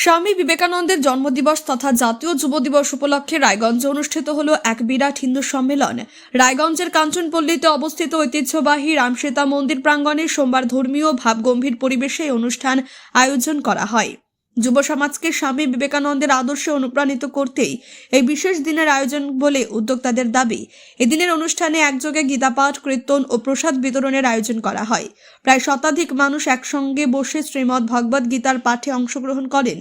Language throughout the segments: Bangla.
স্বামী বিবেকানন্দের জন্মদিবস তথা জাতীয় যুব দিবস উপলক্ষে রায়গঞ্জে অনুষ্ঠিত হলো এক বিরাট হিন্দু সম্মেলন। রায়গঞ্জের কাঞ্চনপল্লীতে অবস্থিত ঐতিহ্যবাহী রামসীতা মন্দির প্রাঙ্গণে সোমবার ধর্মীয় ভাবগম্ভীর পরিবেশে এই অনুষ্ঠান আয়োজন করা হয়। যুব সমাজকে স্বামী বিবেকানন্দের আদর্শে অনুপ্রাণিত করতেই এই বিশেষ দিনের আয়োজন বলে উদ্যোক্তাদের দাবি। এদিনের অনুষ্ঠানে একযোগে গীতাপাঠ, কীর্তন ও প্রসাদ বিতরণের আয়োজন করা হয়। প্রায় শতাধিক মানুষ একসঙ্গে বসে শ্রীমদ্ ভগবদ গীতার পাঠে অংশগ্রহণ করেন,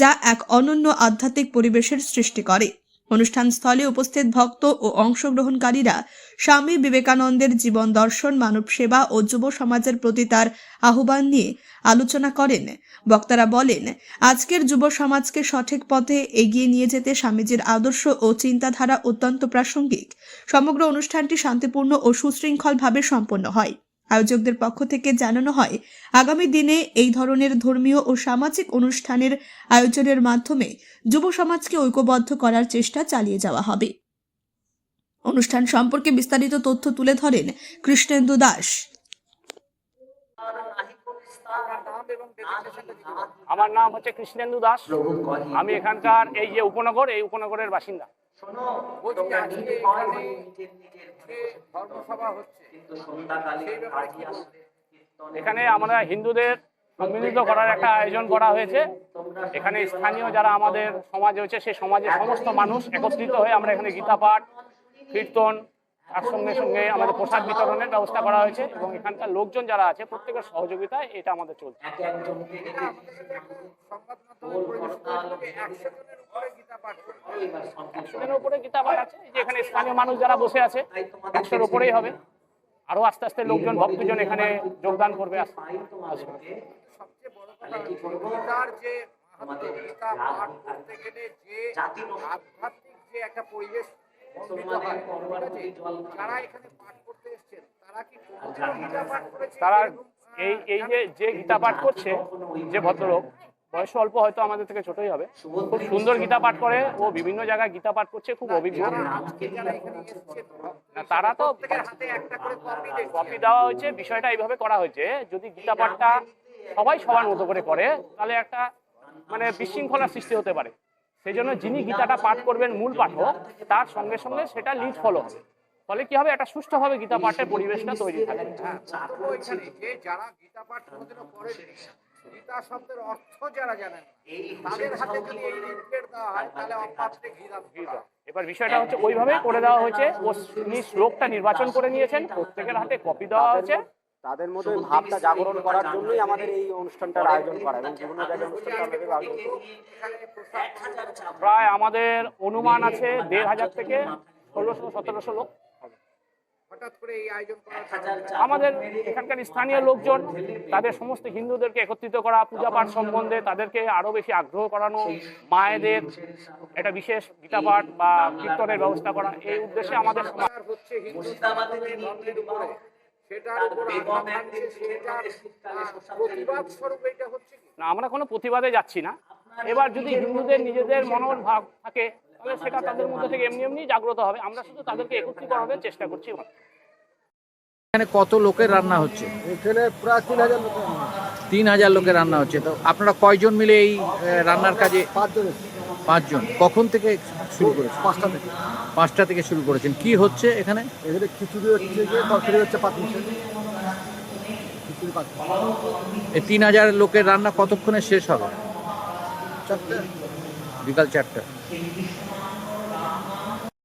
যা এক অনন্য আধ্যাত্মিক পরিবেশের সৃষ্টি করে। অনুষ্ঠানস্থলে উপস্থিত ভক্ত ও অংশগ্রহণকারীরা স্বামী বিবেকানন্দের জীবন দর্শন, মানব সেবা ও যুব সমাজের প্রতি তার আহ্বান নিয়ে আলোচনা করেন। বক্তারা বলেন, আজকের যুব সমাজকে সঠিক পথে এগিয়ে নিয়ে যেতে স্বামীজির আদর্শ ও চিন্তাধারা অত্যন্ত প্রাসঙ্গিক। সমগ্র অনুষ্ঠানটি শান্তিপূর্ণ ও সুশৃঙ্খলভাবে সম্পন্ন হয়। আয়োজকদের পক্ষ থেকে জানানো হয়, আগামী দিনে এই ধরনের ধর্মীয় ও সামাজিক অনুষ্ঠানের আয়োজনের মাধ্যমে যুব সমাজকে ঐক্যবদ্ধ করার চেষ্টা চালিয়ে যাওয়া হবে। অনুষ্ঠান সম্পর্কে বিস্তারিত তথ্য তুলে ধরেন কৃষ্ণেন্দু দাস। আমার নাম হচ্ছে কৃষ্ণেন্দু দাস। আমি এখানকার এই যে উপনগর, এই উপনগরের বাসিন্দা। এখানে আমরা হিন্দুদের সম্মিলিত করার একটা আয়োজন করা হয়েছে। এখানে স্থানীয় যারা আমাদের সমাজ হয়েছে, সেই সমাজের সমস্ত মানুষ একত্রিত হয়ে আমরা এখানে গীতা পাঠ, কীর্তন, তার সঙ্গে সঙ্গে আমাদের প্রসাদ বিতরণের ব্যবস্থা করা হয়েছে এবং এখানকার লোকজন যারা আছে প্রত্যেকের সহযোগিতায় এটা আমাদের চলছে। একশোর উপরে গীতা পাঠ আছে, এই যে এখানে স্থানীয় মানুষ যারা বসে আছে 100-র উপরেই হবে। আরো আস্তে আস্তে লোকজন, ভক্তজন এখানে যোগদান করবে। তারা এই যে গীতা পাঠ করছে, যে ভদ্রলোক, বয়স অল্প, হয়তো আমাদের থেকে ছোটই হবে, খুব সুন্দর গীতা পাঠ করে, ও বিভিন্ন জায়গায় গীতা পাঠ করছে, খুব অভিজ্ঞ। তারা তো কপি দেওয়া হয়েছে। বিষয়টা এইভাবে করা হয়েছে, যদি গীতা পাঠটা সবাই সবার মতো করে করে তাহলে একটা বিশৃঙ্খলার সৃষ্টি হতে পারে। সেই জন্য যিনি গীতাটা পাঠ করবেন, মূল পাঠক, তার সঙ্গে সঙ্গে সেটা লিড ফলো হবে। ফলে কি হবে, একটা সুষ্ঠুভাবে গীতা পাঠের পরিবেশটা তৈরি থাকবে। যারা গীতা পাঠ কোনোদিনও করেন, গীতা শব্দের অর্থ যারা জানেন, তাদের হাতে যদি এই লিফলেট দেওয়া হয় তাহলে অপাত্রে ঘি। এবার বিষয়টা হচ্ছে ওইভাবেই করে দেওয়া হয়েছে। উনি শ্লোকটা নির্বাচন করে নিয়েছেন, প্রত্যেকের হাতে কপি দেওয়া হয়েছে। তাদের মধ্যে ভাবটা জাগরণ করার জন্যই আমাদের এই অনুষ্ঠানটার আয়োজন করা এবং বিভিন্ন জায়গায় অনুষ্ঠানটা আমাদের আয়োজন করি। প্রায় আমাদের অনুমান আছে 1500 থেকে 1600-1700 লোক। আমাদের এখানকার স্থানীয় লোকজন তাদের সমস্ত হিন্দুদেরকে একত্রিত করা, পূজা পাঠ সম্বন্ধে তাদেরকে আরো বেশি আগ্রহ করানো, মায়েদের একটা বিশেষ গীতা পাঠ বা কীর্তনের ব্যবস্থা করা, এই উদ্দেশ্যে আমাদের না, আমরা কোনো প্রতিবাদে যাচ্ছি না। এবার যদি হিন্দুদের নিজেদের মনোভাব থাকে তাহলে সেটা তাদের মধ্যে থেকে এমনি এমনি জাগ্রত হবে। আমরা শুধু তাদেরকে একত্রীকরণের চেষ্টা করছি। এখানে কত লোকের রান্না হচ্ছে? এখানে প্রায় 3000 লোক। 3000 লোকের রান্না হচ্ছে। তো আপনারা কয়জন মিলে এই রান্নার কাজে? 5 জন। কখন থেকে শুরু করেছেন? 5টা থেকে শুরু করেছেন। কি হচ্ছে এখানে? এখানে খিচুড়ি হচ্ছে, তরকারি হচ্ছে, এই 3000 লোকের রান্না কতক্ষণে শেষ হবে? 4টা। বিকাল 4টা।